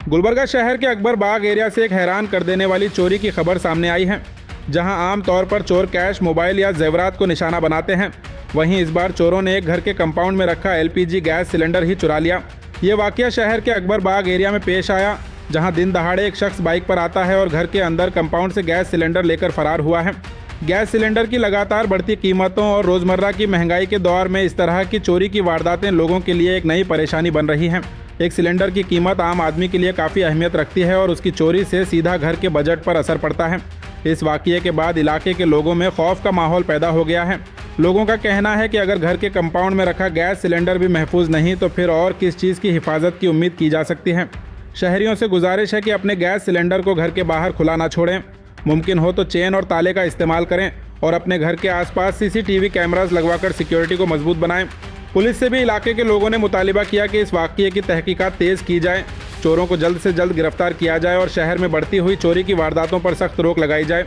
गुलबर्गा शहर के अकबर बाग एरिया से एक हैरान कर देने वाली चोरी की खबर सामने आई है, जहां आम तौर पर चोर कैश, मोबाइल या जेवरात को निशाना बनाते हैं। वहीं इस बार चोरों ने एक घर के कंपाउंड में रखा एलपीजी गैस सिलेंडर ही चुरा लिया। ये वाकया शहर के अकबर बाग एरिया में पेश आया, जहां दिन दहाड़े एक शख्स बाइक पर आता है और घर के अंदर कंपाउंड से गैस सिलेंडर लेकर फरार हुआ है। गैस सिलेंडर की लगातार बढ़ती कीमतों और रोज़मर्रा की महंगाई के दौर में इस तरह की चोरी की वारदातें लोगों के लिए एक नई परेशानी बन रही हैं। एक सिलेंडर की कीमत आम आदमी के लिए काफ़ी अहमियत रखती है और उसकी चोरी से सीधा घर के बजट पर असर पड़ता है। इस वाकये के बाद इलाके के लोगों में खौफ का माहौल पैदा हो गया है। लोगों का कहना है कि अगर घर के कंपाउंड में रखा गैस सिलेंडर भी महफूज नहीं तो फिर और किस चीज़ की हिफाजत की उम्मीद की जा सकती है। शहरियों से गुजारिश है कि अपने गैस सिलेंडर को घर के बाहर खुला ना छोड़ें। मुमकिन हो तो चेन और ताले का इस्तेमाल करें और अपने घर के आसपास सीसीटीवी कैमरास लगवाकर सिक्योरिटी को मजबूत बनाएं। पुलिस से भी इलाके के लोगों ने मुतालिबा किया कि इस वाकये की तहकीकात तेज़ की जाए, चोरों को जल्द से जल्द गिरफ्तार किया जाए और शहर में बढ़ती हुई चोरी की वारदातों पर सख्त रोक लगाई जाए।